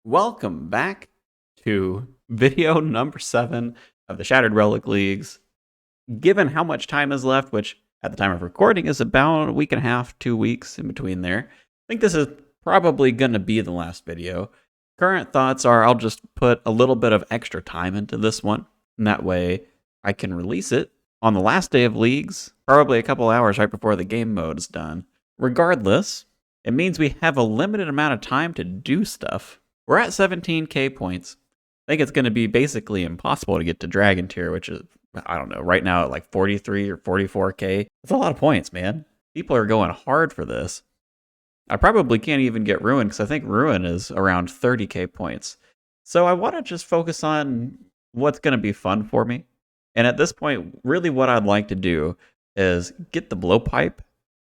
Welcome back to video number 7 of the Shattered Relic Leagues. Given how much time is left, which at the time of recording is about a week and a half, 2 weeks in between there, I think this is probably going to be the last video. Current thoughts are I'll just put a little bit of extra time into this one, and that way I can release it on the last day of Leagues, probably a couple hours right before the game mode is done. Regardless, it means we have a limited amount of time to do stuff. We're at 17k points. I think it's going to be basically impossible to get to Dragon Tier, which is, I don't know, right now at like 43 or 44k. That's a lot of points, man. People are going hard for this. I probably can't even get Ruin because I think Ruin is around 30k points. So I want to just focus on what's going to be fun for me. And at this point, really what I'd like to do is get the Blowpipe,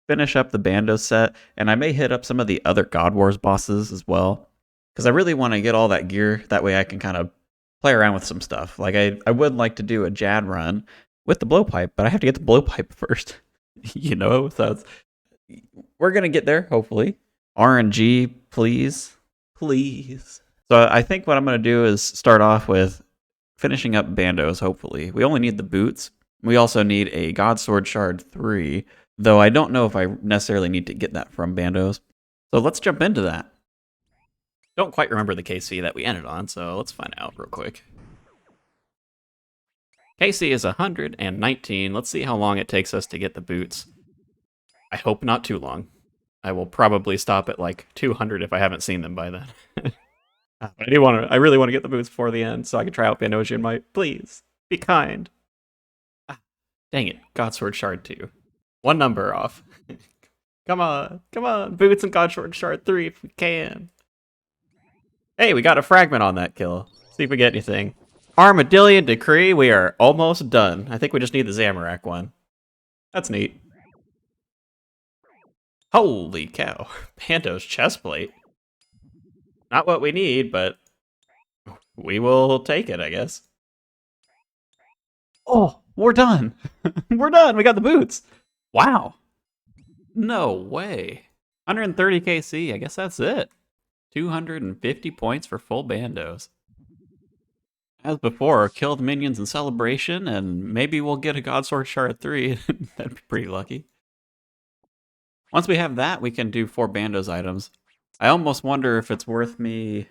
finish up the Bando set, and I may hit up some of the other God Wars bosses as well. Because I really want to get all that gear. That way I can kind of play around with some stuff. Like I would like to do a Jad run with the Blowpipe, but I have to get the Blowpipe first. You know, so we're going to get there, hopefully. RNG, please. Please. So I think what I'm going to do is start off with finishing up Bandos, hopefully. We only need the boots. We also need a God Sword Shard 3, though I don't know if I necessarily need to get that from Bandos. So let's jump into that. Don't quite remember the KC that we ended on, so let's find out real quick. KC is 119. Let's see how long it takes us to get the boots. I hope not too long. I will probably stop at like 200 if I haven't seen them by then. I really want to get the boots before the end so I can try out Bandosian Might. Please, be kind. Dang it, Godsword Shard 2. One number off. Come on, boots and Godsword Shard 3 if we can. Hey, we got a fragment on that kill. See if we get anything. Armadillion Decree, we are almost done. I think we just need the Zamorak one. That's neat. Holy cow. Pando's chestplate. Not what we need, but we will take it, I guess. Oh, we're done. We're done. We got the boots. Wow. No way. 130 KC. I guess that's it. 250 points for full Bandos. As before, killed minions in celebration, and maybe we'll get a Godsword Shard 3. That'd be pretty lucky. Once we have that, we can do 4 Bandos items. I almost wonder if it's worth me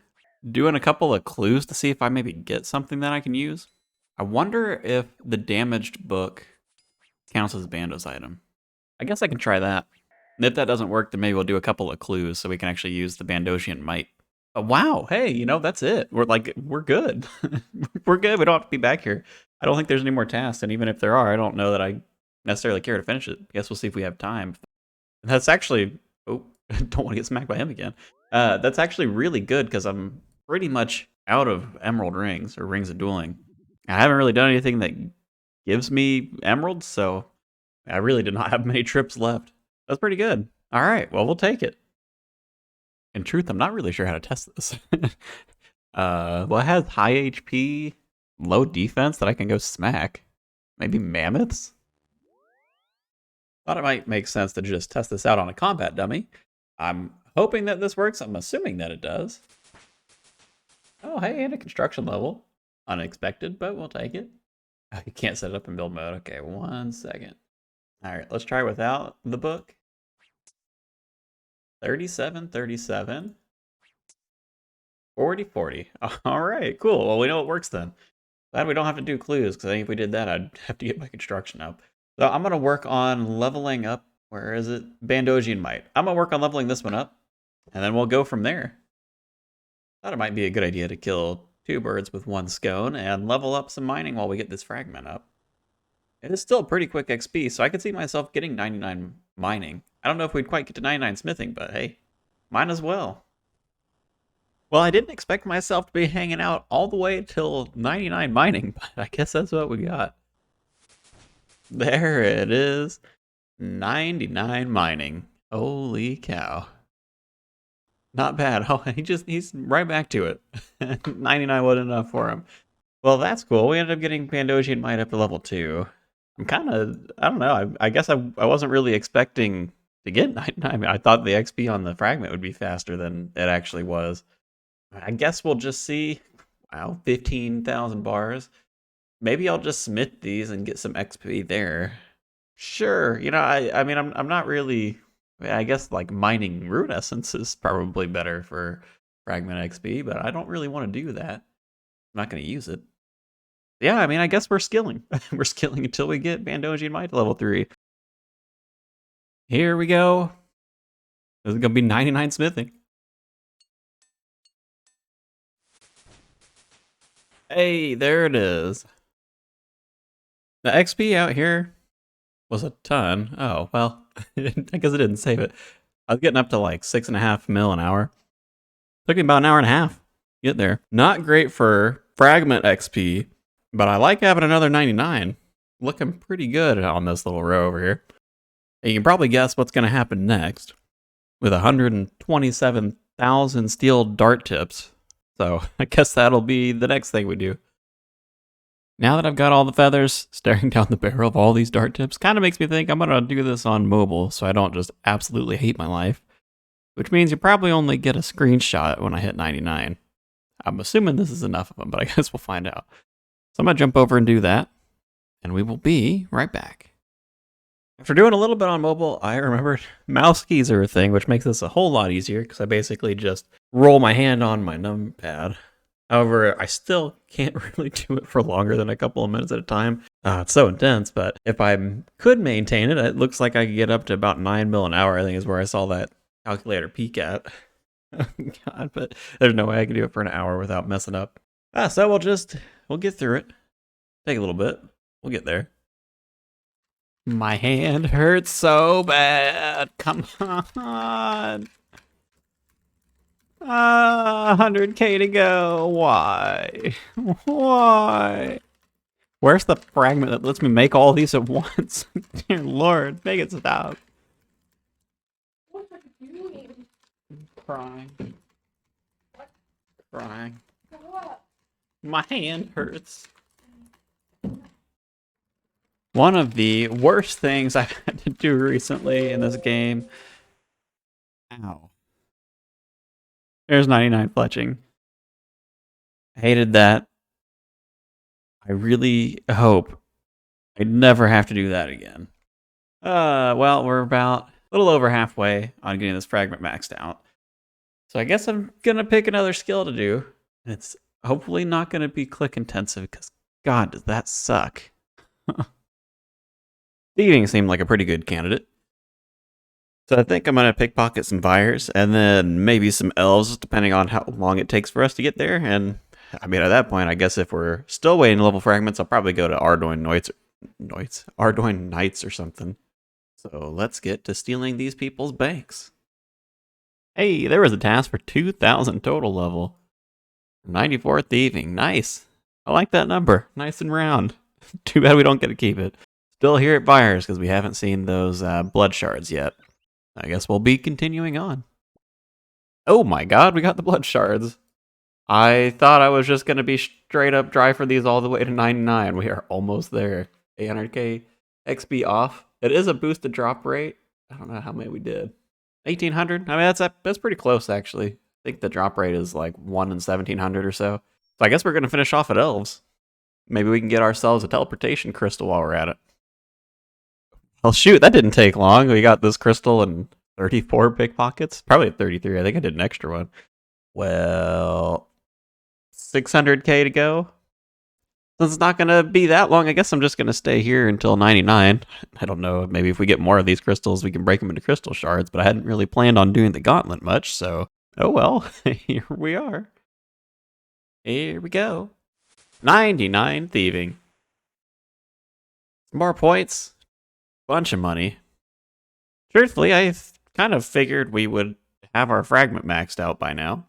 doing a couple of clues to see if I maybe get something that I can use. I wonder if the damaged book counts as a Bandos item. I guess I can try that. And if that doesn't work, then maybe we'll do a couple of clues so we can actually use the Bandosian Might. Wow, hey, you know, that's it. We're good. We're good. We don't have to be back here. I don't think there's any more tasks, and even if there are, I don't know that I necessarily care to finish it. I guess we'll see if we have time. That's actually... Oh, don't want to get smacked by him again. That's actually really good, because I'm pretty much out of Emerald Rings, or Rings of Dueling. I haven't really done anything that gives me emeralds, so I really did not have many trips left. That's pretty good. All right, well, we'll take it. In truth, I'm not really sure how to test this. Well, it has high HP, low defense that I can go smack. Maybe mammoths? Thought it might make sense to just test this out on a combat dummy. I'm hoping that this works. I'm assuming that it does. Oh, hey, and a construction level. Unexpected, but we'll take it. Oh, you can't set it up in build mode. Okay, 1 second. All right, let's try without the book. 37, 37. 40, 40. All right, cool. Well, we know it works then. Glad we don't have to do clues, because I think if we did that, I'd have to get my construction up. So I'm going to work on leveling up. Where is it? Bandosian Might. I'm going to work on leveling this one up, and then we'll go from there. Thought it might be a good idea to kill 2 birds with 1 scone and level up some mining while we get this fragment up. It is still pretty quick XP, so I could see myself getting 99 mining. I don't know if we'd quite get to 99 smithing, but hey, might as well. Well, I didn't expect myself to be hanging out all the way till 99 mining, but I guess that's what we got. There it is. 99 mining. Holy cow. Not bad. Oh, he's right back to it. 99 wasn't enough for him. Well, that's cool. We ended up getting Bandosian Might up to level 2. I'm kind of, I don't know, I guess I wasn't really expecting to get 99. I thought the XP on the fragment would be faster than it actually was. I guess we'll just see. Wow, 15,000 bars. Maybe I'll just smith these and get some XP there. Sure, I mean, I'm not really. I guess like mining rune essence is probably better for fragment XP, but I don't really want to do that. I'm not going to use it. Yeah, I mean, I guess we're skilling. We're skilling until we get Bandoji and Might to level 3. Here we go. This is going to be 99 smithing. Hey, there it is. The XP out here was a ton. Oh, well, I guess it didn't save it. I was getting up to like 6.5 mil an hour. Took me about an hour and a half to get there. Not great for fragment XP, but I like having another 99. Looking pretty good on this little row over here. And you can probably guess what's going to happen next with 127,000 steel dart tips. So I guess that'll be the next thing we do. Now that I've got all the feathers staring down the barrel of all these dart tips, kind of makes me think I'm going to do this on mobile so I don't just absolutely hate my life. Which means you probably only get a screenshot when I hit 99. I'm assuming this is enough of them, but I guess we'll find out. So I'm going to jump over and do that, and we will be right back. After doing a little bit on mobile, I remembered mouse keys are a thing, which makes this a whole lot easier because I basically just roll my hand on my numpad. However, I still can't really do it for longer than a couple of minutes at a time. It's so intense, but if I could maintain it, it looks like I could get up to about 9 mil an hour, I think is where I saw that calculator peak at. Oh God, but there's no way I can do it for an hour without messing up. So we'll get through it. Take a little bit. We'll get there. My hand hurts so bad. Come on. 100k to go. Why? Why? Where's the fragment that lets me make all these at once? Dear Lord, make it stop. What are you doing? Crying. Crying. What? My hand hurts. One of the worst things I've had to do recently in this game. Ow. There's 99 fletching. I hated that. I really hope I never have to do that again. Well, we're about a little over halfway on getting this fragment maxed out. So I guess I'm gonna pick another skill to do. It's hopefully not gonna be click intensive because God, does that suck. Thieving seemed like a pretty good candidate. So I think I'm gonna pickpocket some fires and then maybe some elves, depending on how long it takes for us to get there. And I mean, at that point, I guess if we're still waiting to level fragments, I'll probably go to Ardoin Knights or something. So let's get to stealing these people's banks. Hey, there was a task for 2,000 total level. 94 thieving, nice. I like that number, nice and round. Too bad we don't get to keep it. Still here at Byers because we haven't seen those blood shards yet. I guess we'll be continuing on. Oh my God, we got the blood shards. I thought I was just going to be straight up dry for these all the way to 99. We are almost there. 800k XP off. It is a boosted drop rate. I don't know how many we did. 1,800? I mean, that's pretty close, actually. I think the drop rate is like 1 in 1,700 or so. So I guess we're going to finish off at Elves. Maybe we can get ourselves a teleportation crystal while we're at it. Well, shoot, that didn't take long. We got this crystal and 34 pickpockets. Probably 33. I think I did an extra one. Well, 600k to go. Since it's not going to be that long, I guess I'm just going to stay here until 99. I don't know, maybe if we get more of these crystals, we can break them into crystal shards, but I hadn't really planned on doing the gauntlet much, so oh well, here we are. Here we go. 99 thieving. More points. Bunch of money. Truthfully, I kind of figured we would have our fragment maxed out by now,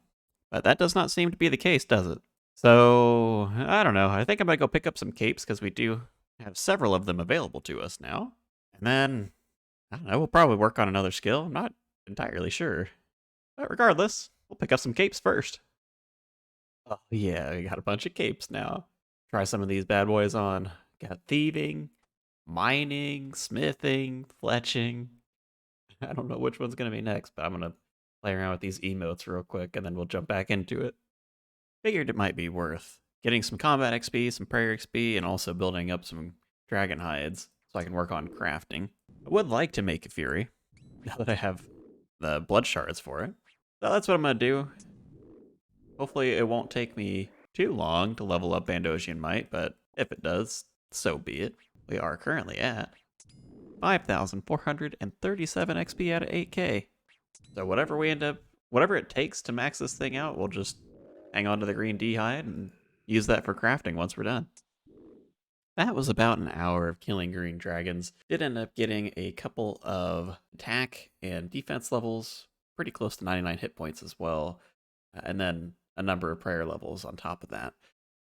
but that does not seem to be the case, does it? So, I don't know. I think I'm going to go pick up some capes because we do have several of them available to us now. And then, I don't know, we'll probably work on another skill. I'm not entirely sure. But regardless, we'll pick up some capes first. Oh yeah, we got a bunch of capes now. Try some of these bad boys on. Got thieving, mining, smithing, fletching. I don't know which one's going to be next, but I'm going to play around with these emotes real quick and then we'll jump back into it. figured it might be worth getting some combat XP, some prayer XP, and also building up some dragon hides so I can work on crafting. I would like to make a Fury, now that I have the blood shards for it. So that's what I'm going to do. Hopefully it won't take me too long to level up Bandosian Might, but if it does, so be it. We are currently at 5,437 XP out of 8K. So whatever it takes to max this thing out, we'll just hang on to the green D hide and use that for crafting once we're done. That was about an hour of killing green dragons. Did end up getting a couple of attack and defense levels, pretty close to 99 hit points as well, and then a number of prayer levels on top of that.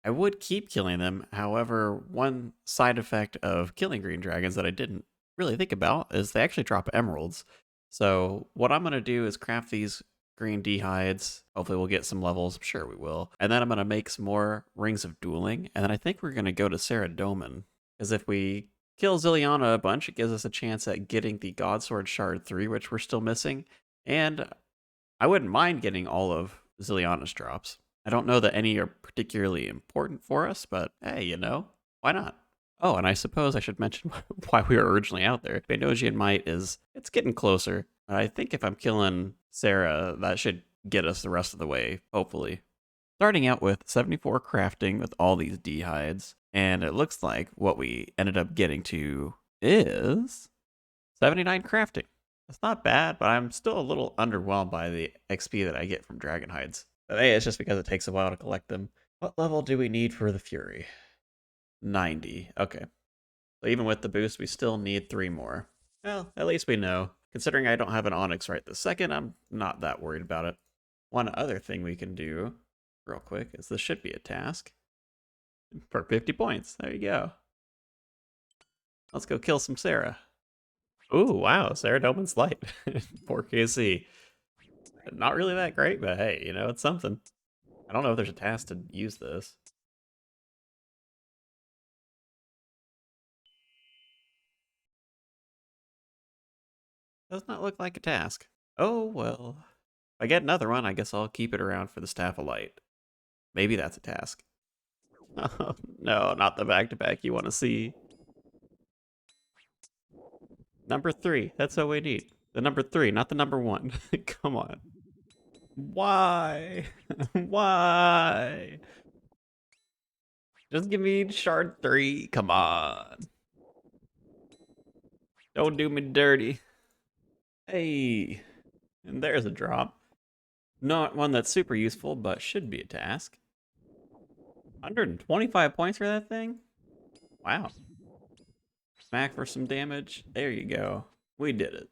I would keep killing them, however, one side effect of killing green dragons that I didn't really think about is they actually drop emeralds. So what I'm going to do is craft these green D hides. Hopefully we'll get some levels. I'm sure we will. And then I'm going to make some more rings of dueling. And then I think we're going to go to Saradomin. Because if we kill Zilliana a bunch, it gives us a chance at getting the Godsword Shard 3, which we're still missing. And I wouldn't mind getting all of Zilliana's drops. I don't know that any are particularly important for us, but hey, you know, why not? Oh, and I suppose I should mention why we were originally out there. Bandosian Might it's getting closer. I think if I'm killing Sarah, that should get us the rest of the way, hopefully. Starting out with 74 crafting with all these D hides, and it looks like what we ended up getting to is 79 crafting. That's not bad, but I'm still a little underwhelmed by the XP that I get from dragon hides. But hey, it's just because it takes a while to collect them. What level do we need for the Fury? 90. Okay. So even with the boost, we still need 3 more. Well, at least we know. Considering I don't have an Onyx right this second, I'm not that worried about it. One other thing we can do, real quick, is this should be a task. For 50 points. There you go. Let's go kill some Sarah. Ooh, wow, Sarah Doman's light. 4KC. Not really that great, but hey, you know, it's something. I don't know if there's a task to use this. Does not look like a task. Oh, well. If I get another one, I guess I'll keep it around for the Staff of Light. Maybe that's a task. Oh, no, not the back-to-back you want to see. Number 3, that's what we need. The number 3, not the number 1. Come on. Why? Why? Just give me shard 3. Come on. Don't do me dirty. Hey. And there's a drop. Not one that's super useful, but should be a task. 125 points for that thing? Wow. Smack for some damage. There you go. We did it.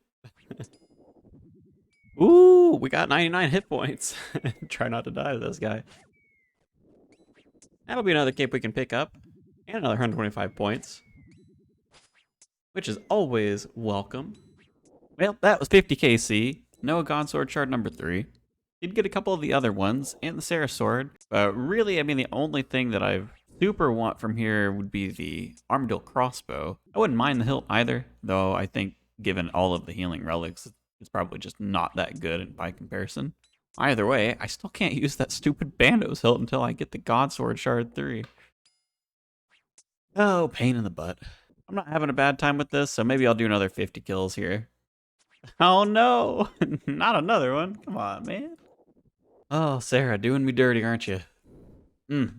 Ooh, we got 99 hit points. Try not to die to this guy. That'll be another cape we can pick up. And another 125 points. Which is always welcome. Well, that was 50 KC. No Godsword Shard number 3. Did get a couple of the other ones, and the Sarah Sword. But really, I mean, the only thing that I super want from here would be the Armadillo Crossbow. I wouldn't mind the hilt either, though I think given all of the healing relics, it's probably just not that good by comparison. Either way, I still can't use that stupid Bandos hilt until I get the Godsword Shard 3. Oh, pain in the butt. I'm not having a bad time with this, so maybe I'll do another 50 kills here. Oh no, not another one. Come on, man. Oh, Sarah, doing me dirty, aren't you? Well,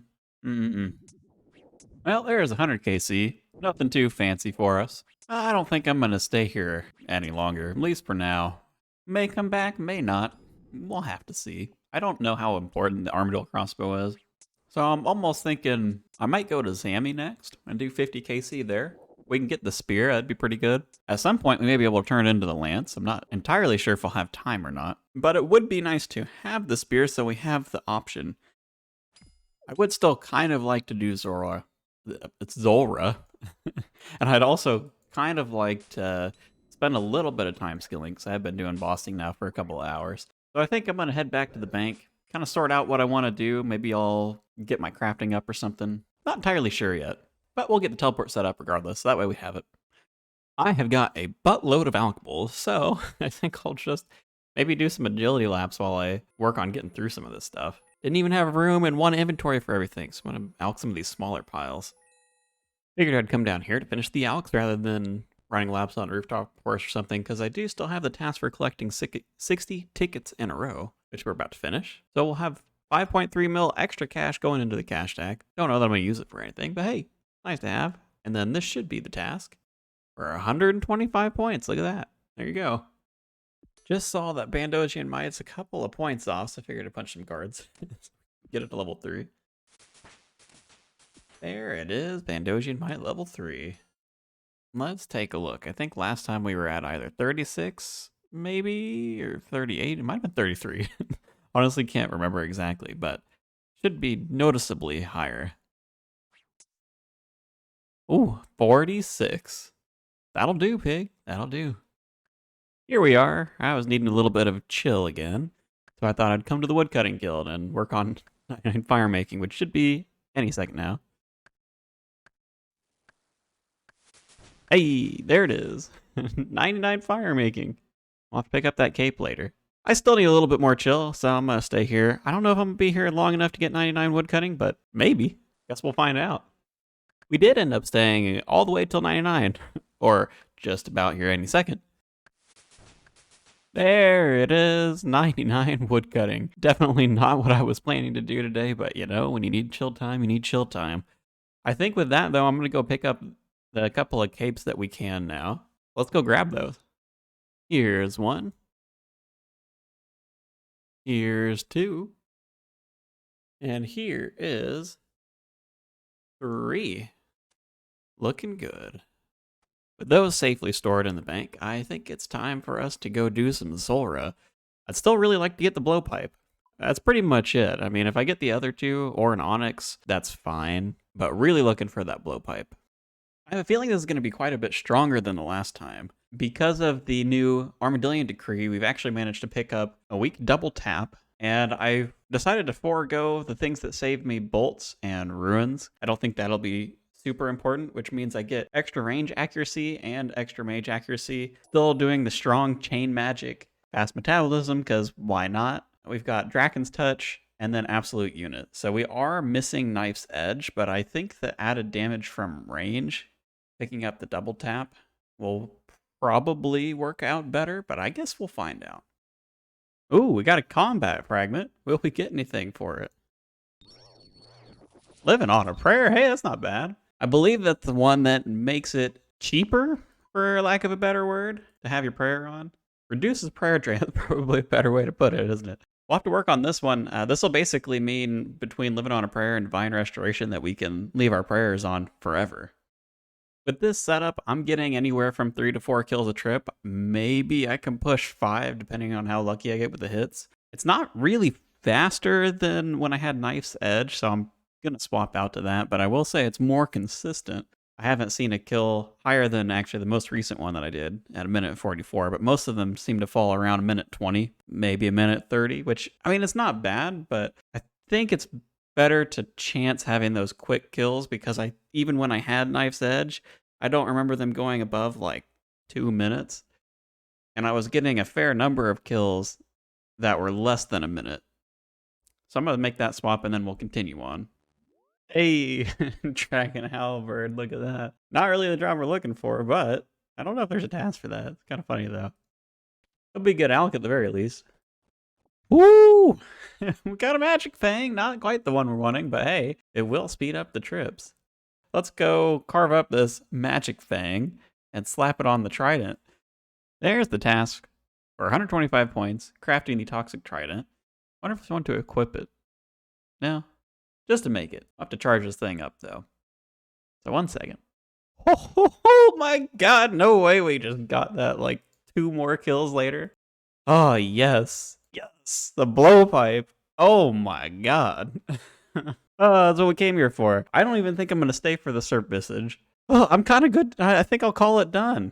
there's 100 KC. Nothing too fancy for us. I don't think I'm gonna stay here any longer, at least for now. May come back, may not. We'll have to see. I don't know how important the Armadillo Crossbow is. So I'm almost thinking I might go to Zammy next and do 50 KC there. We can get the spear, that'd be pretty good. At some point, we may be able to turn it into the lance. I'm not entirely sure if I'll have time or not. But it would be nice to have the spear so we have the option. I would still kind of like to do Zora. It's Zora. And I'd also kind of like to spend a little bit of time skilling because I've been doing bossing now for a couple of hours. So I think I'm going to head back to the bank, kind of sort out what I want to do. Maybe I'll get my crafting up or something. Not entirely sure yet. But we'll get the teleport set up regardless, so that way we have it. I have got a buttload of alchables, so I think I'll just maybe do some agility laps while I work on getting through some of this stuff. Didn't even have room in one inventory for everything, so I'm gonna alch some of these smaller piles. Figured I'd come down here to finish the alchs rather than running laps on rooftop course or something, because I do still have the task for collecting 60 tickets in a row, which we're about to finish. So we'll have 5.3 mil extra cash going into the cash stack. Don't know that I'm gonna use it for anything, but hey, nice to have. And then this should be the task for 125 points. Look at that. There you go. Just saw that Bandosian Might's a couple of points off, so I figured I'd punch some cards. Get it to level 3. There it is, Bandosian Might level 3. Let's take a look. I think last time we were at either 36, maybe, or 38. It might have been 33. Honestly, can't remember exactly, but should be noticeably higher. Ooh, 46. That'll do, pig. That'll do. Here we are. I was needing a little bit of chill again, so I thought I'd come to the Woodcutting Guild and work on fire making, which should be any second now. Hey, there it is. 99 fire making. I'll have to pick up that cape later. I still need a little bit more chill, so I'm going to stay here. I don't know if I'm going to be here long enough to get 99 woodcutting, but maybe. Guess we'll find out. We did end up staying all the way till 99, or just about here any second. There it is, 99 woodcutting. Definitely not what I was planning to do today, but you know, when you need chill time, you need chill time. I think with that, though, I'm going to go pick up the couple of capes that we can now. Let's go grab those. Here's one. Here's 2. And here is 3. Looking good. With those safely stored in the bank, I think it's time for us to go do some Zulrah. I'd still really like to get the blowpipe. That's pretty much it. I mean, if I get the other 2 or an onyx, that's fine. But really looking for that blowpipe. I have a feeling this is going to be quite a bit stronger than the last time. Because of the new Armadillion Decree, we've actually managed to pick up a weak double tap. And I decided to forego the things that saved me bolts and ruins. I don't think that'll be super important, which means I get extra range accuracy and extra mage accuracy. Still doing the strong chain magic, fast metabolism, because why not? We've got Draken's Touch and then absolute unit. So we are missing Knife's Edge, but I think the added damage from range, picking up the double tap, will probably work out better, but I guess we'll find out. Ooh, we got a combat fragment. Will we get anything for it? Living on a prayer? Hey, that's not bad. I believe that's the one that makes it cheaper, for lack of a better word, to have your prayer on. Reduces prayer drain. That's probably a better way to put it, isn't it? We'll have to work on this one. This will basically mean between Living on a Prayer and Divine Restoration that we can leave our prayers on forever. With this setup, I'm getting anywhere from 3 to 4 kills a trip. Maybe I can push 5 depending on how lucky I get with the hits. It's not really faster than when I had Knife's Edge, so I'm gonna swap out to that, but I will say it's more consistent. I haven't seen a kill higher than actually the most recent one that I did at 1:44, but most of them seem to fall around 1:20, maybe 1:30, which, I mean, it's not bad, but I think it's better to chance having those quick kills because even when I had Knife's Edge, I don't remember them going above like 2 minutes. And I was getting a fair number of kills that were less than a minute. So I'm going to make that swap and then we'll continue on. Hey, Dragon Halberd, look at that. Not really the job we're looking for, but I don't know if there's a task for that. It's kind of funny though. It'll be good alch at the very least. Woo! We got a Magic Fang. Not quite the one we're wanting, but hey, it will speed up the trips. Let's go carve up this Magic Fang and slap it on the Trident. There's the task for 125 points, crafting the Toxic Trident. Wonder if I want to equip it. No, just to make it. I'll have to charge this thing up though. So 1 second. Oh my god, no way we just got that like 2 more kills later. Oh yes. Yes, the blowpipe. Oh my god. That's what we came here for. I don't even think I'm going to stay for the Serp Visage. Oh, I'm kind of good. I think I'll call it done.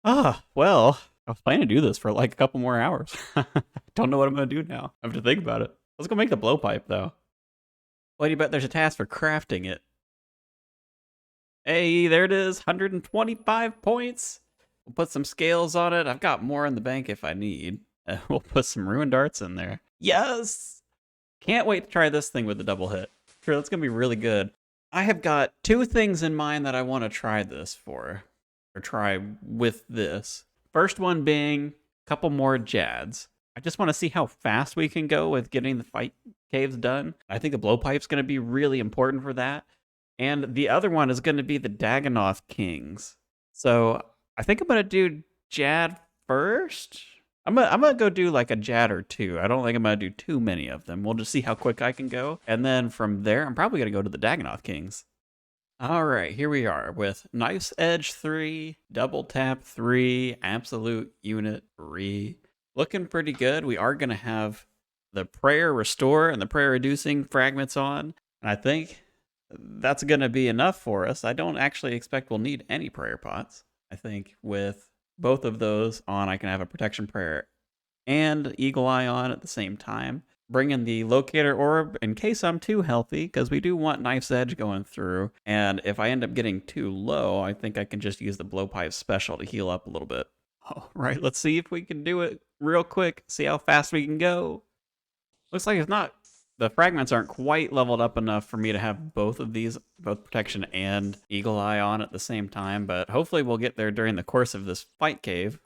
Well, I was planning to do this for like a couple more hours. Don't know what I'm going to do now. I have to think about it. Let's go make the blowpipe, though. What do you bet there's a task for crafting it? Hey, there it is. 125 points. We'll put some scales on it. I've got more in the bank if I need. We'll put some ruin darts in there. Yes! Can't wait to try this thing with the double hit. Sure, that's gonna be really good. I have got 2 things in mind that I want to try this for, or try with this. First one being a couple more Jads. I just want to see how fast we can go with getting the fight caves done. I think the blowpipe's going to be really important for that. And the other one is going to be the Dagonoth Kings. So I think I'm going to do Jad first. I'm gonna go do like a Jad or 2. I don't think I'm gonna do too many of them. We'll just see how quick I can go. And then from there, I'm probably gonna go to the Dagonoth Kings. Alright, here we are with Knife's Edge 3, Double Tap 3, Absolute Unit 3. Looking pretty good. We are gonna have the Prayer Restore and the Prayer Reducing fragments on. And I think that's gonna be enough for us. I don't actually expect we'll need any prayer pots. I think with both of those on, I can have a Protection Prayer and Eagle Eye on at the same time. Bring in the Locator Orb in case I'm too healthy, because we do want Knife's Edge going through. And if I end up getting too low, I think I can just use the Blowpipe Special to heal up a little bit. All right, let's see if we can do it real quick. See how fast we can go. Looks like it's not... The fragments aren't quite leveled up enough for me to have both of these, both Protection and Eagle Eye on at the same time, but hopefully we'll get there during the course of this fight cave.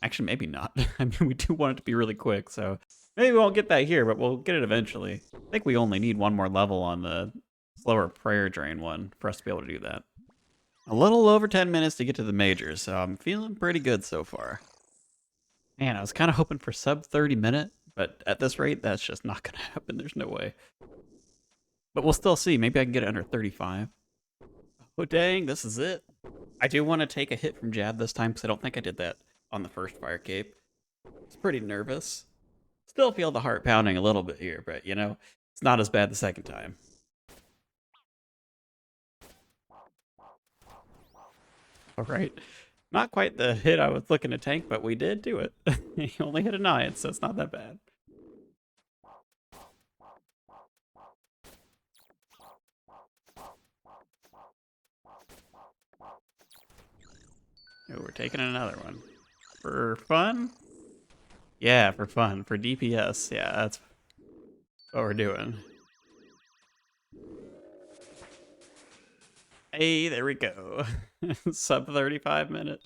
Actually, maybe not. I mean, we do want it to be really quick, so maybe we won't get that here, but we'll get it eventually. I think we only need one more level on the slower prayer drain one for us to be able to do that. A little over 10 minutes to get to the majors, so I'm feeling pretty good so far. Man, I was kind of hoping for sub 30 minute. But at this rate, that's just not going to happen. There's no way. But we'll still see. Maybe I can get it under 35. Oh, dang. This is it. I do want to take a hit from Jad this time because I don't think I did that on the first Fire Cape. It's pretty nervous. Still feel the heart pounding a little bit here, but, you know, it's not as bad the second time. All right. Not quite the hit I was looking to tank, but we did do it. He only hit a 9, so it's not that bad. Oh, we're taking another one. For fun? Yeah, for fun. For DPS. Yeah, that's what we're doing. Hey, there we go. Sub 35 minute.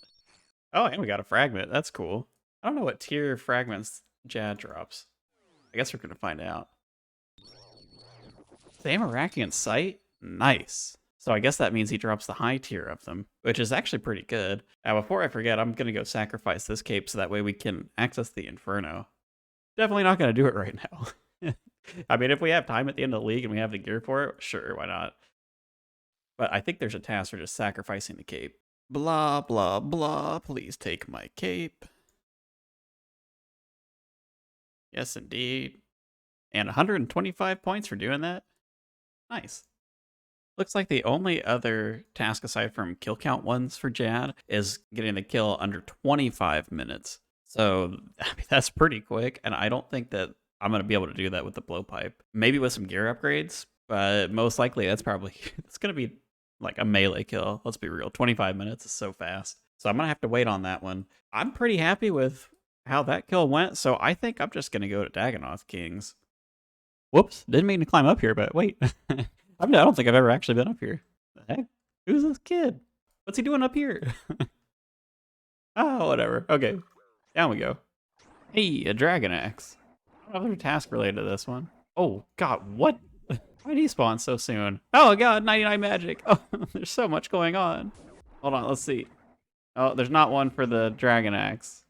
Oh, and we got a fragment. That's cool. I don't know what tier fragments Jad drops. I guess we're going to find out. Same Arakian Sight? Nice. So I guess that means he drops the high tier of them, which is actually pretty good. Now, before I forget, I'm going to go sacrifice this cape so that way we can access the Inferno. Definitely not going to do it right now. I mean, if we have time at the end of the league and we have the gear for it, sure, why not? But I think there's a task for just sacrificing the cape. Blah, blah, blah. Please take my cape. Yes, indeed. And 125 points for doing that? Nice. Looks like the only other task aside from kill count ones for Jad is getting the kill under 25 minutes. So, I mean, that's pretty quick, and I don't think that I'm going to be able to do that with the blowpipe. Maybe with some gear upgrades, but most likely that's probably... it's going to be like a melee kill. Let's be real. 25 minutes is so fast. So I'm going to have to wait on that one. I'm pretty happy with how that kill went, so I think I'm just going to go to Dagonoth Kings. Whoops. Didn't mean to climb up here, but wait. I don't think I've ever actually been up here. The heck? Who's this kid? What's he doing up here? Oh, whatever. Okay. Down we go. Hey, a Dragon Axe. I don't know if there's a task related to this one. Oh, God, what? Why did he spawn so soon? Oh, God, 99 magic. Oh, there's so much going on. Hold on, let's see. Oh, there's not one for the Dragon Axe.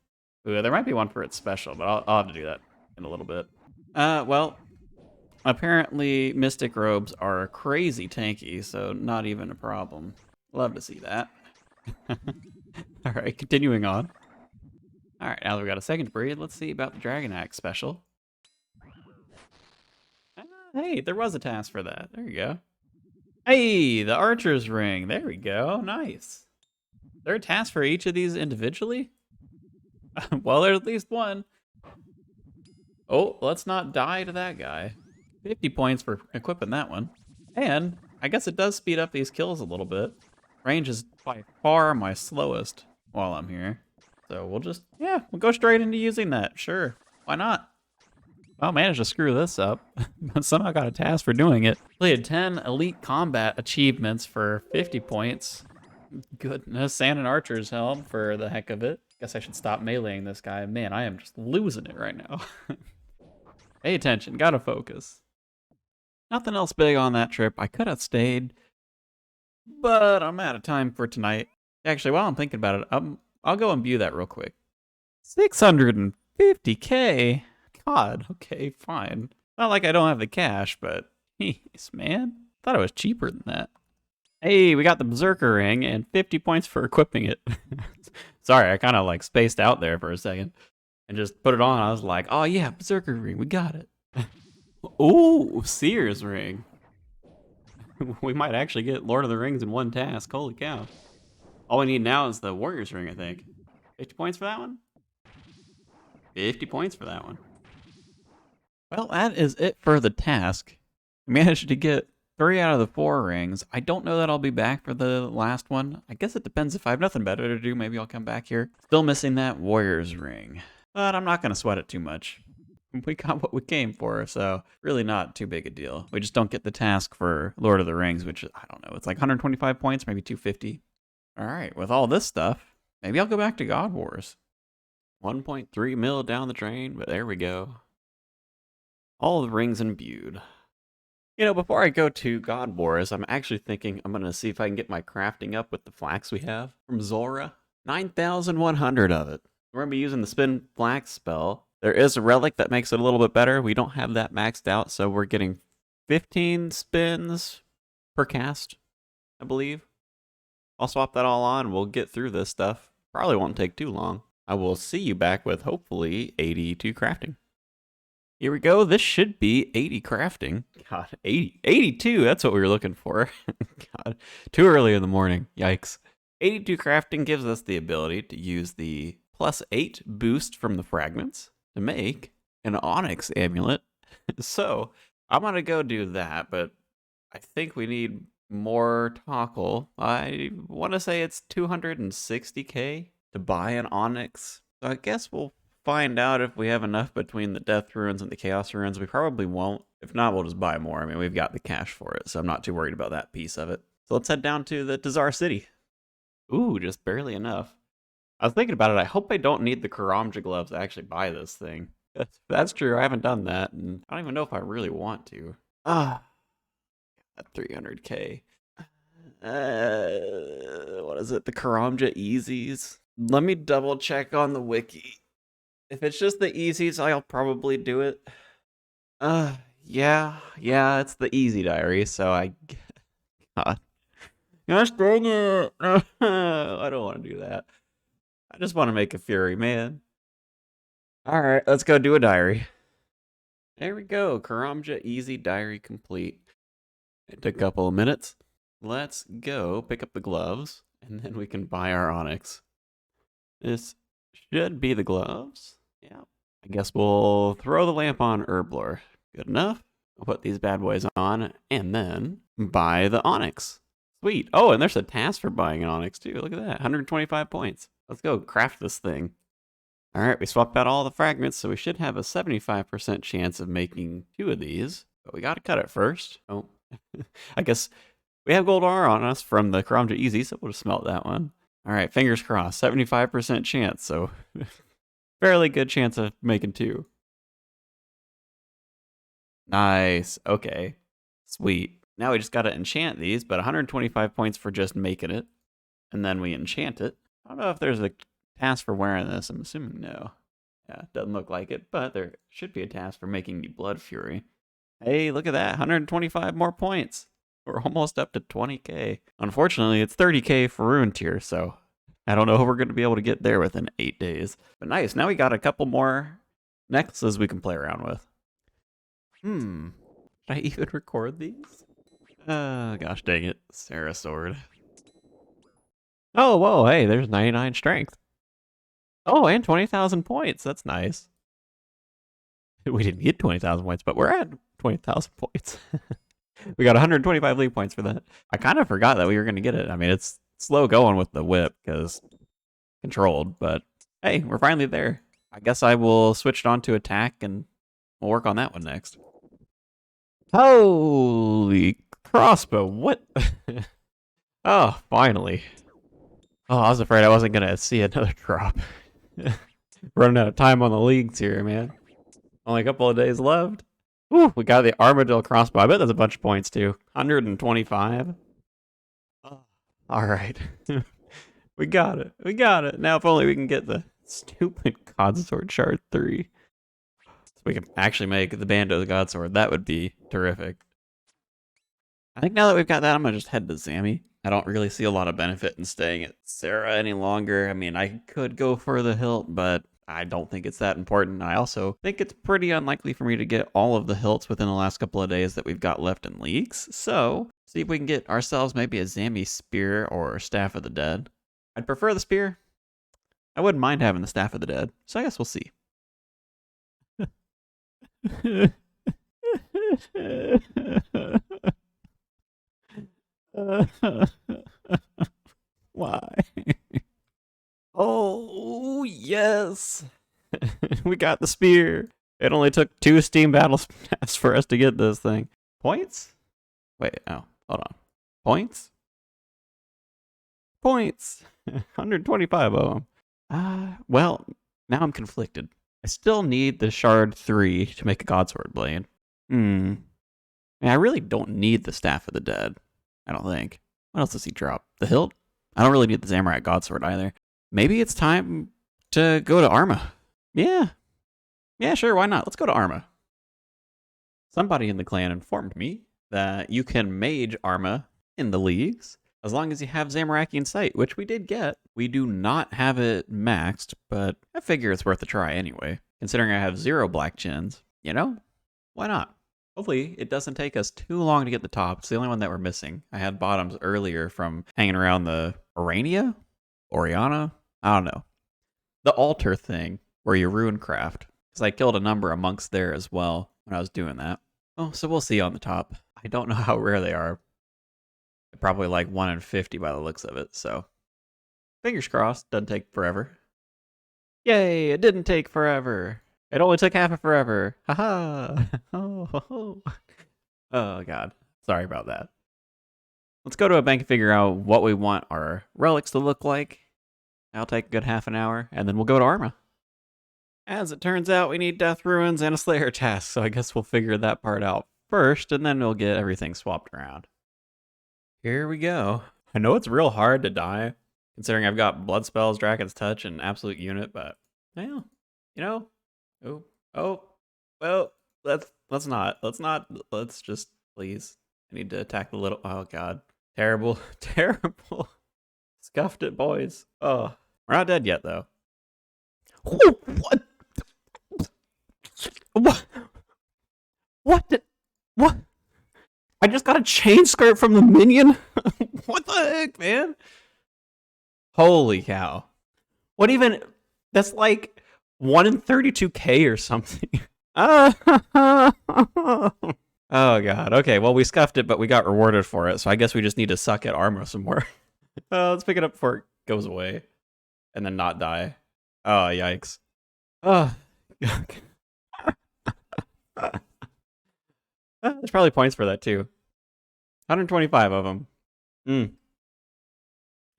Ooh, there might be one for its special, but I'll have to do that in a little bit. Well, apparently Mystic Robes are crazy tanky, so not even a problem. Love to see that. All right, continuing on. All right, now that we got a second to breathe, let's see about the Dragon Axe special. Hey, there was a task for that. There you go. Hey, the Archer's Ring. There we go. Nice. Is there a task for each of these individually? Well, there's at least one. Oh, let's not die to that guy. 50 points for equipping that one. And I guess it does speed up these kills a little bit. Range is by far my slowest while I'm here. So we'll just, yeah, we'll go straight into using that. Sure. Why not? Well, I managed to screw this up, but somehow got a task for doing it. Played 10 elite combat achievements for 50 points. Goodness, and an archer's helm for the heck of it. Guess I should stop meleeing this guy. Man, I am just losing it right now. Pay attention, gotta focus. Nothing else big on that trip. I could have stayed, but I'm out of time for tonight. Actually, while I'm thinking about it, I'll go and view that real quick. 650k? God, okay, fine. Not like I don't have the cash, but jeez, man. Thought it was cheaper than that. Hey, we got the Berserker ring and 50 points for equipping it. Sorry, I kind of like spaced out there for a second and just put it on. I was like, oh yeah, Berserker ring, we got it. Ooh, Seer's ring. We might actually get Lord of the Rings in one task. Holy cow. All we need now is the Warrior's ring, I think. 50 points for that one? 50 points for that one. Well, that is it for the task. We managed to get 3 out of the 4 rings. I don't know that I'll be back for the last one. I guess it depends. If I have nothing better to do, maybe I'll come back here. Still missing that Warrior's ring. But I'm not going to sweat it too much. We got what we came for, so really not too big a deal. We just don't get the task for Lord of the Rings, which, I don't know, it's like 125 points, maybe 250. All right, with all this stuff, maybe I'll go back to God Wars. 1.3 mil down the drain, but there we go. All the rings imbued. You know, before I go to God Wars, I'm actually thinking I'm going to see if I can get my crafting up with the flax we have from Zora. 9,100 of it. We're going to be using the spin flax spell. There is a relic that makes it a little bit better. We don't have that maxed out, so we're getting 15 spins per cast, I believe. I'll swap that all on. We'll get through this stuff. Probably won't take too long. I will see you back with hopefully 82 crafting. Here we go. This should be 80 crafting. God, 80. 82, that's what we were looking for. God, too early in the morning. Yikes. 82 crafting gives us the ability to use the +8 boost from the fragments to make an onyx amulet. So I'm going to go do that, but I think we need more tackle. I want to say it's 260k to buy an onyx. So I guess we'll find out if we have enough between the death runes and the chaos runes. We probably won't. If not, we'll just buy more. I mean, we've got the cash for it, so I'm not too worried about that piece of it. So let's head down to the Tazar City. Ooh, just barely enough. I was thinking about it. I hope I don't need the Karamja gloves to actually buy this thing. That's true. I haven't done that, and I don't even know if I really want to. At 300k. What is it? The Karamja Easies? Let me double check on the wiki. If it's just the Easies, I'll probably do it. Yeah, it's the Easy Diary, so God. Gosh dang it. I don't want to do that. I just want to make a Fury, man. Alright, let's go do a diary. There we go. Karamja Easy Diary complete. It took a couple of minutes. Let's go pick up the gloves, and then we can buy our onyx. This should be the gloves. Yeah. I guess we'll throw the lamp on Herblore. Good enough. I'll put these bad boys on, and then buy the onyx. Sweet. Oh, and there's a task for buying an onyx, too. Look at that. 125 points. Let's go craft this thing. All right, we swapped out all the fragments, so we should have a 75% chance of making 2 of these. But we got to cut it first. Oh, I guess we have gold ore on us from the Karamja Easy, so we'll just smelt that one. All right, fingers crossed. 75% chance, so fairly good chance of making 2. Nice. Okay. Sweet. Now we just got to enchant these, but 125 points for just making it. And then we enchant it. I don't know if there's a task for wearing this. I'm assuming no. Yeah, doesn't look like it, but there should be a task for making the Blood Fury. Hey, look at that. 125 more points. We're almost up to 20k. Unfortunately, it's 30k for Rune Tier, so I don't know if we're going to be able to get there within 8 days. But nice. Now we got a couple more necklaces we can play around with. Should I even record these? Gosh dang it. Sarah Sword. Oh, whoa, hey, there's 99 strength. Oh, and 20,000 points. That's nice. We didn't get 20,000 points, but we're at 20,000 points. We got 125 league points for that. I kind of forgot that we were going to get it. I mean, it's slow going with the whip because controlled, but hey, we're finally there. I guess I will switch it on to attack and We'll work on that one next. Holy crossbow, what? Oh, finally. Oh, I was afraid I wasn't gonna see another drop. Running out of time on the leagues here, man. Only a couple of days left. Ooh, we got the armadillo crossbow. I bet that's a bunch of points too. 125. Oh, all right. We got it. We got it. Now if only we can get the stupid Godsword Shard 3. So we can actually make the Bando's Godsword. That would be terrific. I think now that we've got that, I'm going to just head to Zammy. I don't really see a lot of benefit in staying at Sarah any longer. I mean, I could go for the hilt, but I don't think it's that important. I also think it's pretty unlikely for me to get all of the hilts within the last couple of days that we've got left in leagues. So, see if we can get ourselves maybe a Zammy Spear or Staff of the Dead. I'd prefer the Spear. I wouldn't mind having the Staff of the Dead. So I guess we'll see. Why? Oh, yes. We got the spear. It only took 2 Steam Battle Staffs for us to get this thing. Points? Wait, oh, hold on. Points? Points. 125 of them. Well, now I'm conflicted. I still need the Shard 3 to make a Godsword Blade. I really don't need the Staff of the Dead. I don't think. What else does he drop? The hilt? I don't really need the Zamorak Godsword either. Maybe it's time to go to Arma. Yeah. Yeah, sure, why not? Let's go to Arma. Somebody in the clan informed me that you can mage Arma in the leagues as long as you have Zamoraki Sight, which we did get. We do not have it maxed, but I figure it's worth a try anyway. Considering I have 0 black chins, you know? Why not? Hopefully, it doesn't take us too long to get the top. It's the only one that we're missing. I had bottoms earlier from hanging around the Orania? Oriana? I don't know. The altar thing, where you rune craft. Because I killed a number amongst there as well when I was doing that. Oh, so we'll see on the top. I don't know how rare they are. Probably like 1 in 50 by the looks of it, so. Fingers crossed, doesn't take forever. Yay, it didn't take forever. It only took half of forever. Haha. Oh, God. Sorry about that. Let's go to a bank and figure out what we want our relics to look like. That'll take a good half an hour, and then we'll go to Arma. As it turns out, we need Death Ruins and a Slayer task, so I guess we'll figure that part out first, and then we'll get everything swapped around. Here we go. I know it's real hard to die, considering I've got Blood Spells, Dragon's Touch, and Absolute Unit, but, well, you know, well, let's just, please. I need to attack the little, oh God. Terrible, terrible. Scuffed it, boys. Oh, we're not dead yet, though. What? What? I just got a chain skirt from the minion? What the heck, man? Holy cow. What even, that's like 1 in 32k or something. Oh God. Okay, well, we scuffed it, but we got rewarded for it, so I guess we just need to suck at Arma some more. Let's pick it up before it goes away. And then not die. Oh, yikes. Oh. There's probably points for that, too. 125 of them. I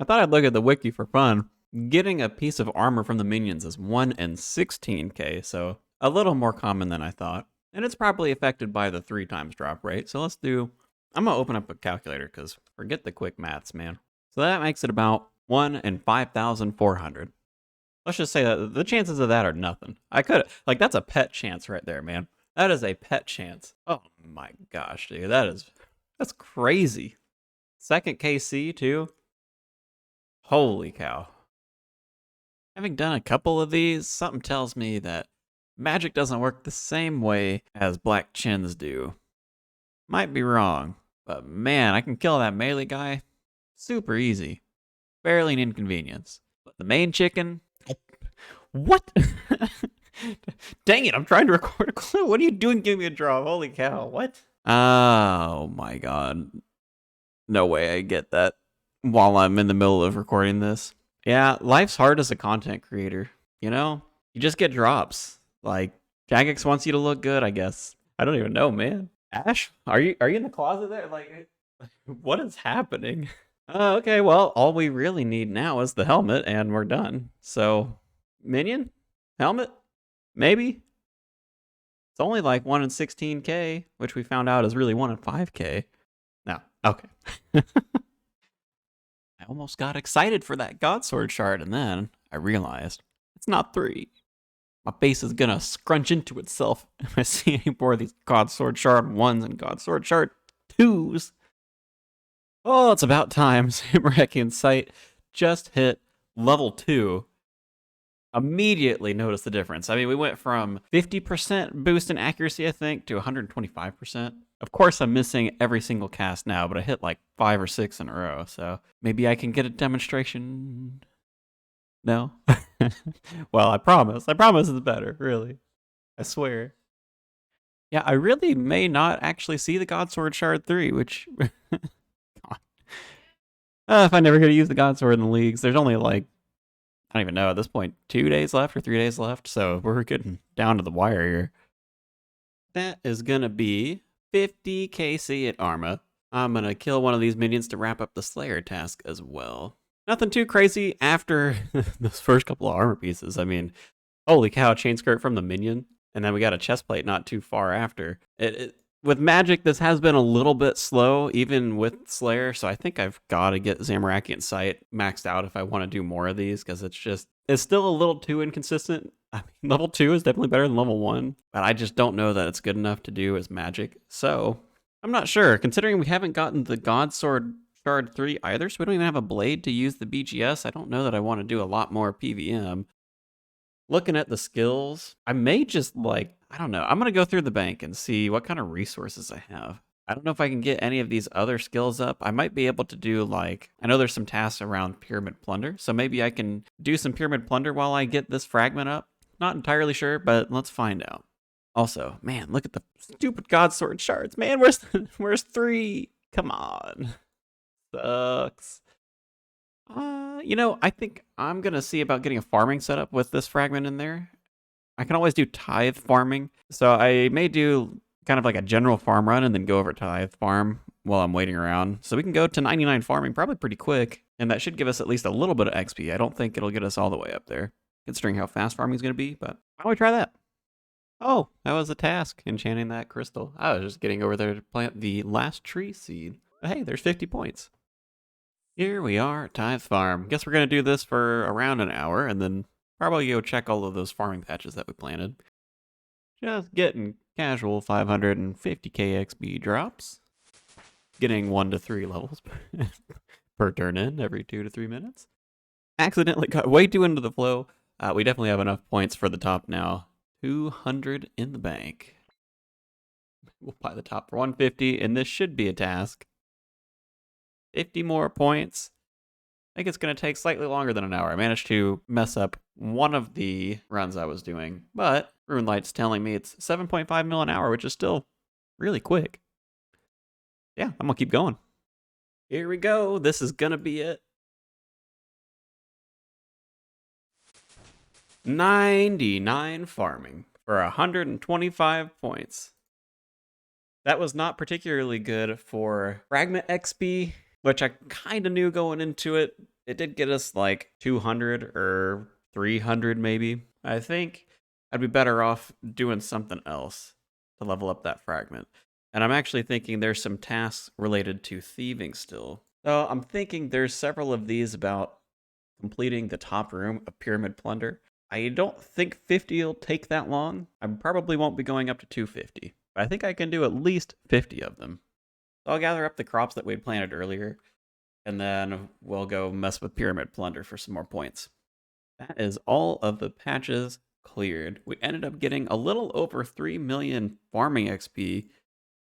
thought I'd look at the wiki for fun. Getting a piece of armor from the minions is 1 in 16k, so a little more common than I thought. And it's probably affected by the 3 times drop rate, so let's do... I'm going to open up a calculator, because forget the quick maths, man. So that makes it about 1 in 5,400. Let's just say that the chances of that are nothing. I could... Like, that's a pet chance right there, man. That is a pet chance. Oh my gosh, dude. That's crazy. Second KC, too. Holy cow. Having done a couple of these, something tells me that magic doesn't work the same way as black chins do. Might be wrong, but man, I can kill that melee guy super easy. Barely an inconvenience. But the main chicken... What? Dang it, I'm trying to record a clue. What are you doing? Give me a draw. Holy cow, what? Oh my God. No way I get that while I'm in the middle of recording this. Yeah, life's hard as a content creator, you know? You just get drops. Like, Jagex wants you to look good, I guess. I don't even know, man. Ash, are you in the closet there? Like, what is happening? Okay, well, all we really need now is the helmet, and we're done. So, minion, helmet, maybe. It's only like 1 in 16k, which we found out is really 1 in 5k. No, okay. I almost got excited for that Godsword shard, and then I realized it's not 3. My face is gonna scrunch into itself if I see any more of these Godsword shard 1s and Godsword shard 2s. Oh, it's about time. Samurai sight just hit level 2. Immediately noticed the difference. I mean, we went from 50% boost in accuracy, I think, to 125%. Of course, I'm missing every single cast now, but I hit like 5 or 6 in a row, so maybe I can get a demonstration. No? Well, I promise. I promise it's better, really. I swear. Yeah, I really may not actually see the Godsword Shard 3, which... if I never get to use the Godsword in the leagues, there's only like, I don't even know at this point, 2 days left or 3 days left, so we're getting down to the wire here. That is gonna be 50 KC at Arma. I'm gonna kill one of these minions to wrap up the Slayer task as well. Nothing too crazy after those first couple of armor pieces. I mean, holy cow, chain skirt from the minion. And then we got a chest plate not too far after. With magic, this has been a little bit slow, even with Slayer, so I think I've got to get Zamorakian Sight maxed out if I want to do more of these, because it's still a little too inconsistent. I mean, level 2 is definitely better than level 1, but I just don't know that it's good enough to do as magic. So, I'm not sure, considering we haven't gotten the Godsword Shard 3 either, so we don't even have a blade to use the BGS. I don't know that I want to do a lot more PVM. Looking at the skills, I may just I don't know. I'm going to go through the bank and see what kind of resources I have. I don't know if I can get any of these other skills up. I might be able to do I know there's some tasks around Pyramid Plunder, so maybe I can do some Pyramid Plunder while I get this fragment up. Not entirely sure, but let's find out. Also, man, look at the stupid Godsword shards. Man, where's 3? Come on. Sucks. I think I'm going to see about getting a farming setup with this fragment in there. I can always do tithe farming. So I may do kind of like a general farm run and then go over tithe farm while I'm waiting around. So we can go to 99 farming probably pretty quick. And that should give us at least a little bit of XP. I don't think it'll get us all the way up there, considering how fast farming is going to be. But why don't we try that? Oh, that was a task, enchanting that crystal. I was just getting over there to plant the last tree seed. But hey, there's 50 points. Here we are, Tithe Farm. Guess we're going to do this for around an hour, and then probably go check all of those farming patches that we planted. Just getting casual 550k XP drops. Getting 1 to 3 levels per turn in every 2 to 3 minutes. Accidentally got way too into the flow. We definitely have enough points for the top now. 200 in the bank. We'll buy the top for 150, and this should be a task. 50 more points. I think it's going to take slightly longer than an hour. I managed to mess up one of the runs I was doing, but RuneLight's telling me it's 7.5 mil an hour, which is still really quick. Yeah, I'm going to keep going. Here we go. This is going to be it. 99 farming for 125 points. That was not particularly good for Fragment XP, which I kind of knew going into it. It did get us 200 or 300 maybe. I think I'd be better off doing something else to level up that fragment. And I'm actually thinking there's some tasks related to thieving still. So I'm thinking there's several of these about completing the top room of Pyramid Plunder. I don't think 50 will take that long. I probably won't be going up to 250. But I think I can do at least 50 of them. So I'll gather up the crops that we'd planted earlier, and then we'll go mess with Pyramid Plunder for some more points. That is all of the patches cleared. We ended up getting a little over 3 million farming XP,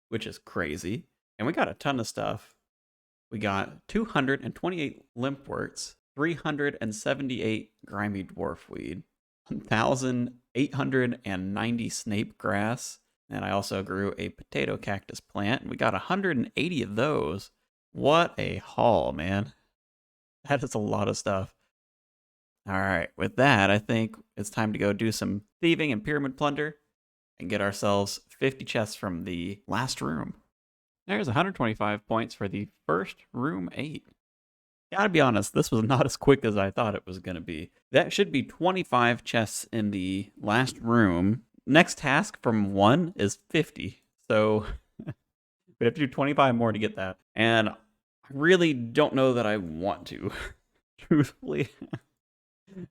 which is crazy. And we got a ton of stuff. We got 228 limpworts, 378 grimy dwarfweed, 1,890 snape grass, and I also grew a potato cactus plant. We got 180 of those. What a haul, man. That is a lot of stuff. All right, with that, I think it's time to go do some thieving and Pyramid Plunder. and get ourselves 50 chests from the last room. There's 125 points for the first room 8. Gotta be honest, this was not as quick as I thought it was gonna be. That should be 25 chests in the last room. Next task from 1 is 50. So we have to do 25 more to get that. And I really don't know that I want to, truthfully.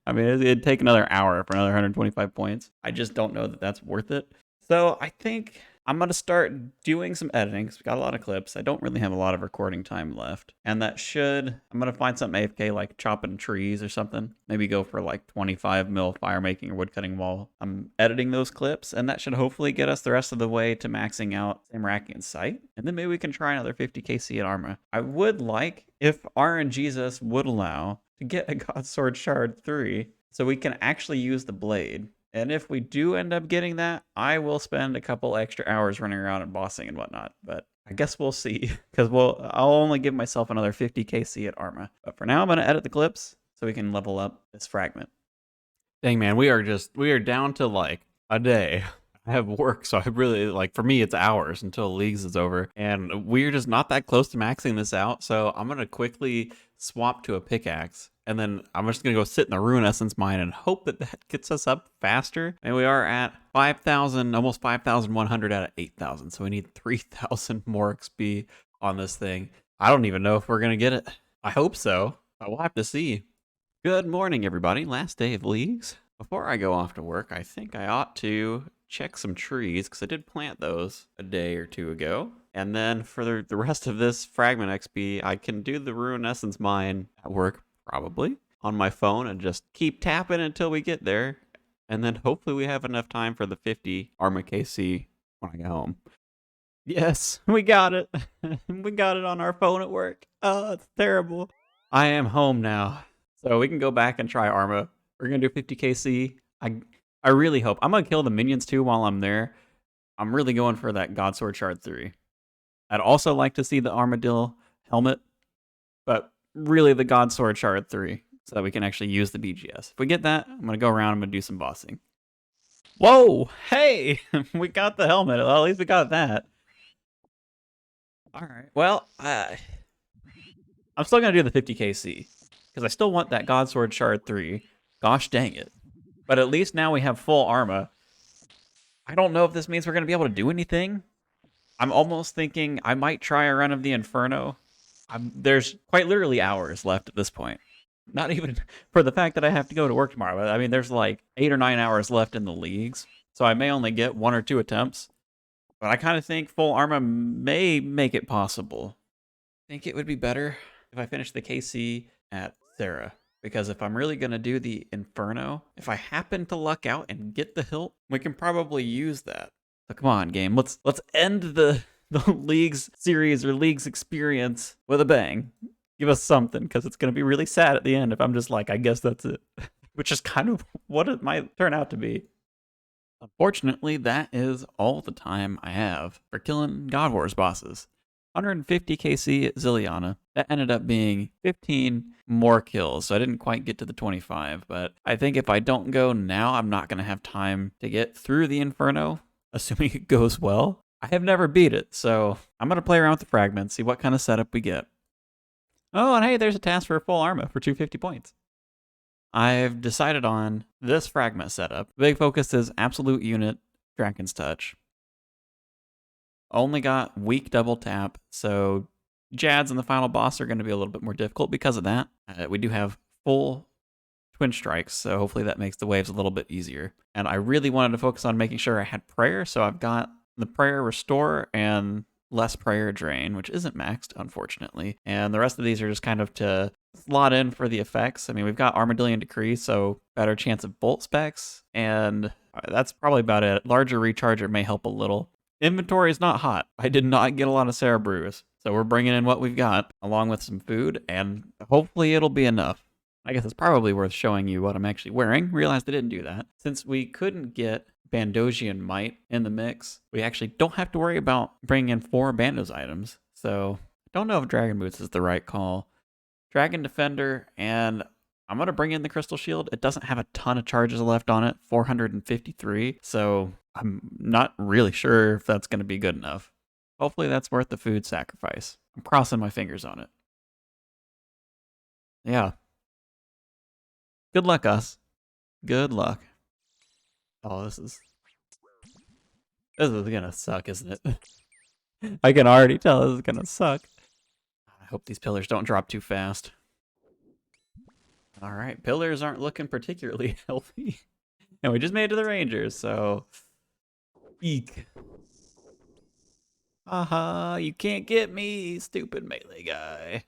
I mean, it'd take another hour for another 125 points. I just don't know that that's worth it. So I think I'm going to start doing some editing because we got a lot of clips. I don't really have a lot of recording time left. And that should, I'm going to find something AFK like chopping trees or something. Maybe go for like 25 mil fire making or wood cutting while I'm editing those clips. And that should hopefully get us the rest of the way to maxing out Samraki and Sight. And then maybe we can try another 50 KC at Arma. I would like, if RNGesus would allow, to get a God Sword Shard 3 so we can actually use the blade. And if we do end up getting that, I will spend a couple extra hours running around and bossing and whatnot. But I guess we'll see, because I'll only give myself another 50 KC at Arma. But for now, I'm going to edit the clips so we can level up this fragment. Dang, man, we are down to like a day. I have work, so I really, like, for me, it's hours until Leagues is over. And we're just not that close to maxing this out, so I'm going to quickly swap to a pickaxe. And then I'm just going to go sit in the Rune Essence mine and hope that that gets us up faster. And we are at 5,000, almost 5,100 out of 8,000. So we need 3,000 more XP on this thing. I don't even know if we're going to get it. I hope so. But we'll have to see. Good morning, everybody. Last day of Leagues. Before I go off to work, I think I ought to check some trees because I did plant those a day or two ago. And then for the rest of this fragment XP, I can do the Rune Essence mine at work, probably, on my phone and just keep tapping until we get there. And then hopefully we have enough time for the 50 Arma KC when I get home. Yes, we got it. We got it on our phone at work. Oh, it's terrible. I am home now. So we can go back and try Arma. We're going to do 50 KC. I really hope. I'm going to kill the minions too while I'm there. I'm really going for that God Sword Shard 3. I'd also like to see the Armadillo helmet, but really the God Sword Shard 3 so that we can actually use the BGS. If we get that, I'm going to go around, I'm going to do some bossing. Whoa! Hey! We got the helmet. Well, at least we got that. Alright. Well, I'm still going to do the 50 KC because I still want that God Sword Shard 3. Gosh dang it. But at least now we have full Arma. I don't know if this means we're going to be able to do anything. I'm almost thinking I might try a run of the Inferno. There's quite literally hours left at this point. Not even for the fact that I have to go to work tomorrow. But I mean, there's like 8 or 9 hours left in the Leagues. So I may only get 1 or 2 attempts. But I kind of think full Arma may make it possible. I think it would be better if I finish the KC at Sarah. Because if I'm really going to do the Inferno, if I happen to luck out and get the hilt, we can probably use that. So come on, game. Let's end the Leagues series or Leagues experience with a bang. Give us something, because it's going to be really sad at the end if I'm just like, I guess that's it. Which is kind of what it might turn out to be. Unfortunately, that is all the time I have for killing God Wars bosses. 150 KC at Zilliana. That ended up being 15 more kills, so I didn't quite get to the 25, but I think if I don't go now, I'm not going to have time to get through the Inferno, assuming it goes well. I have never beat it, so I'm going to play around with the fragments, see what kind of setup we get. Oh, and hey, there's a task for full Arma for 250 points. I've decided on this fragment setup. The big focus is Absolute Unit, Dragon's Touch. Only got weak double tap, so Jads and the final boss are going to be a little bit more difficult because of that. We do have full twin strikes, so hopefully that makes the waves a little bit easier. And I really wanted to focus on making sure I had prayer, so I've got the prayer restore and less prayer drain, which isn't maxed, unfortunately. And the rest of these are just kind of to slot in for the effects. I mean, we've got Armadillion Decree, so better chance of bolt specs, and that's probably about it. Larger recharger may help a little. Inventory is not hot. I did not get a lot of Sarah brews, so we're bringing in what we've got, along with some food, and hopefully it'll be enough. I guess it's probably worth showing you what I'm actually wearing. Realized I didn't do that. Since we couldn't get Bandosian Might in the mix, we actually don't have to worry about bringing in 4 Bandos items, so I don't know if Dragon Boots is the right call. Dragon Defender, and I'm going to bring in the Crystal Shield. It doesn't have a ton of charges left on it, 453, so I'm not really sure if that's going to be good enough. Hopefully that's worth the food sacrifice. I'm crossing my fingers on it. Yeah. Good luck, us. Good luck. Oh, this is gonna suck, isn't it? I can already tell this is gonna suck. I hope these pillars don't drop too fast. All right, pillars aren't looking particularly healthy. And we just made it to the Rangers, so eek. Haha, you can't get me, stupid melee guy.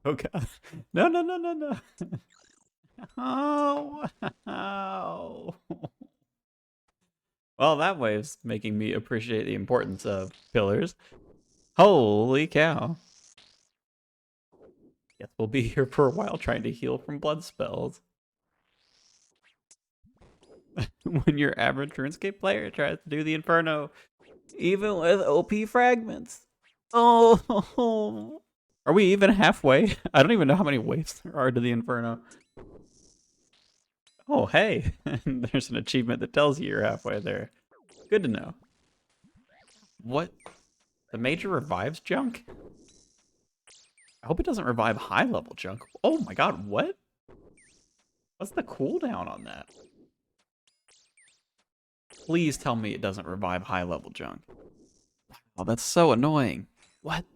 Oh god. No, no, no, no, no. Oh, oh. Well, that way's making me appreciate the importance of pillars. Holy cow. Guess we'll be here for a while trying to heal from blood spells. When your average RuneScape player tries to do the Inferno, even with OP fragments. Oh, are we even halfway? I don't even know how many waves there are to the Inferno. Oh, hey, there's an achievement that tells you you're halfway there. Good to know. What? The major revives junk? I hope it doesn't revive high level junk. Oh my god, what? What's the cooldown on that? Please tell me it doesn't revive high level junk. Oh, that's so annoying. What?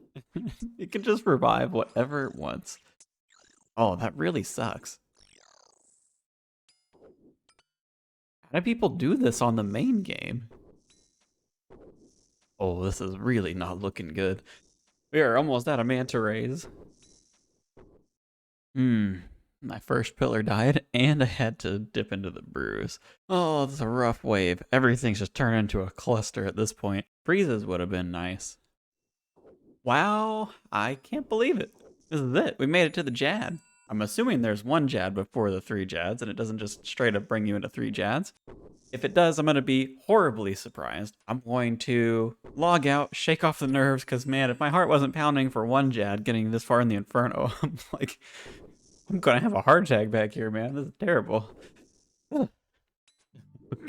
It can just revive whatever it wants. Oh, that really sucks. How do people do this on the main game? Oh, this is really not looking good. We are almost out of manta rays. My first pillar died, and I had to dip into the bruise. Oh, it's a rough wave. Everything's just turned into a cluster at this point. Freezes would have been nice. Wow, I can't believe it. This is it. We made it to the Jad. I'm assuming there's one Jad before the 3 Jads, and it doesn't just straight up bring you into 3 Jads. If it does, I'm going to be horribly surprised. I'm going to log out, shake off the nerves, because man, if my heart wasn't pounding for 1 Jad getting this far in the Inferno, I'm like, I'm going to have a heart attack back here, man. This is terrible.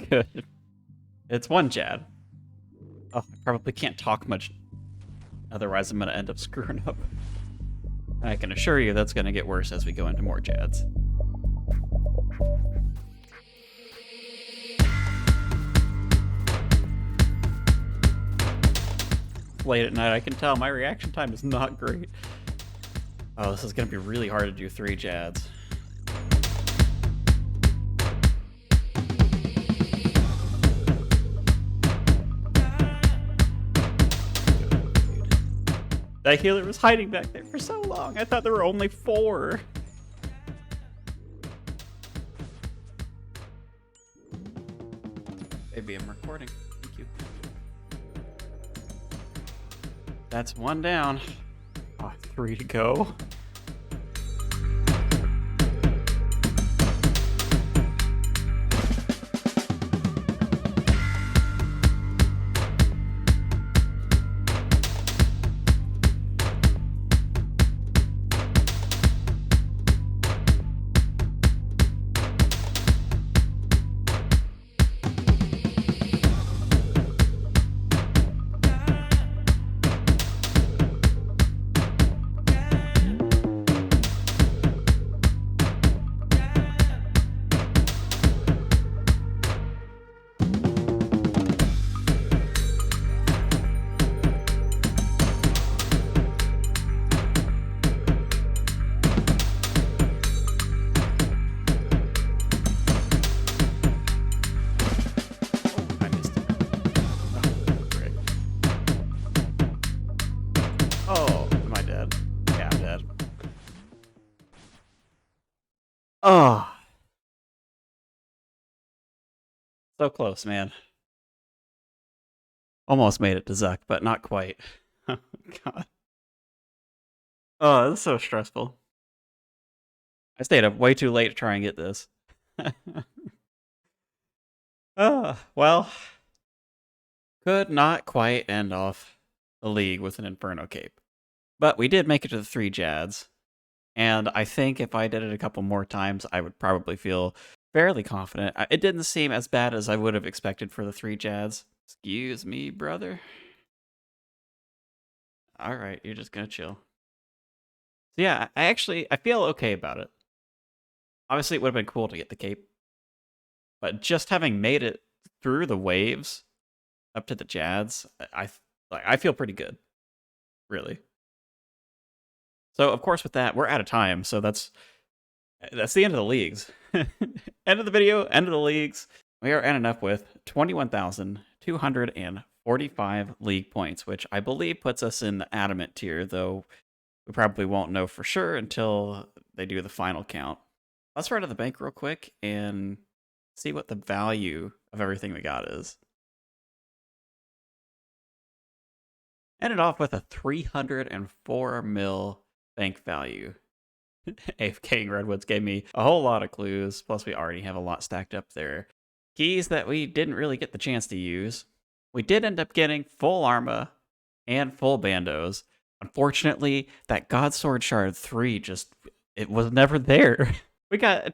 Good. It's 1 Jad. Oh, I probably can't talk much. Otherwise, I'm going to end up screwing up. I can assure you that's going to get worse as we go into more Jads. Late at night, I can tell my reaction time is not great. Oh, this is going to be really hard to do 3 Jads. That healer was hiding back there for so long. I thought there were only 4. Maybe I'm recording. Thank you. That's 1 down. Oh, 3 to go. Oh. So close, man. Almost made it to Zuck, but not quite. Oh, God. Oh, this is so stressful. I stayed up way too late to try and get this. Oh, well. Could not quite end off the league with an Inferno Cape. But we did make it to the 3 Jads. And I think if I did it a couple more times, I would probably feel fairly confident. It didn't seem as bad as I would have expected for the 3 Jads. Excuse me, brother. All right, you're just gonna chill. So yeah, I feel okay about it. Obviously, it would have been cool to get the cape, but just having made it through the waves up to the Jads, I feel pretty good, really. So of course, with that, we're out of time. So that's the end of the leagues. End of the video. End of the leagues. We are ending up with 21,245 league points, which I believe puts us in the adamant tier, though we probably won't know for sure until they do the final count. Let's run to the bank real quick and see what the value of everything we got is. Ended off with a 304 mil bank value. AFKing Redwoods gave me a whole lot of clues, plus we already have a lot stacked up there. Keys that we didn't really get the chance to use. We did end up getting full Arma and full Bandos. Unfortunately, that Godsword Shard 3 it was never there. We got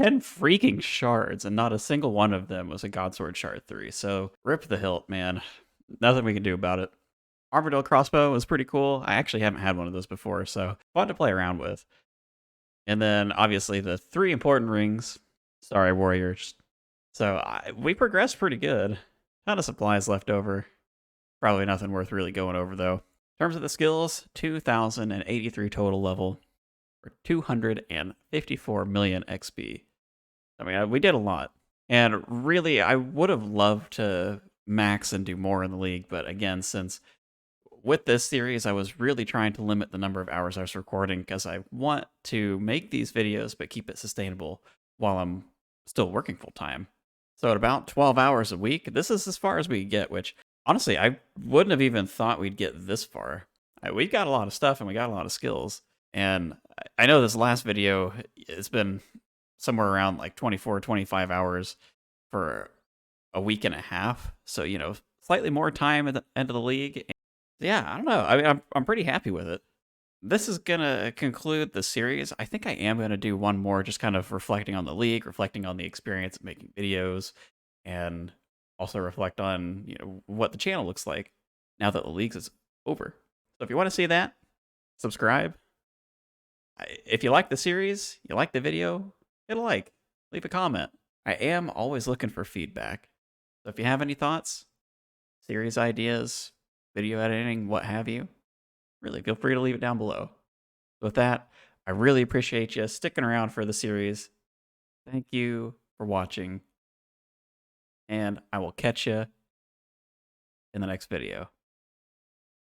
10 freaking shards, and not a single one of them was a Godsword Shard 3, so rip the hilt, man. Nothing we can do about it. Armadillo crossbow was pretty cool. I actually haven't had one of those before, so fun to play around with. And then, obviously, the 3 important rings. Sorry, warriors. So, we progressed pretty good. Ton of supplies left over. Probably nothing worth really going over, though. In terms of the skills, 2,083 total level, for 254 million XP. I mean, we did a lot. And really, I would have loved to max and do more in the league, but again, since with this series, I was really trying to limit the number of hours I was recording because I want to make these videos but keep it sustainable while I'm still working full time. So at about 12 hours a week, this is as far as we get, which honestly, I wouldn't have even thought we'd get this far. We got a lot of stuff and we got a lot of skills. And I know this last video, it's been somewhere around like 24, 25 hours for a week and a half. So, slightly more time at the end of the league. Yeah, I don't know. I mean, I'm pretty happy with it. This is gonna conclude the series. I think I am gonna do one more, just kind of reflecting on the league, reflecting on the experience of making videos, and also reflect on what the channel looks like now that the leagues is over. So if you want to see that, subscribe. If you like the series, you like the video, hit a like, leave a comment. I am always looking for feedback. So if you have any thoughts, series ideas, video editing, what have you, really feel free to leave it down below. With that, I really appreciate you sticking around for the series. Thank you for watching, and I will catch you in the next video.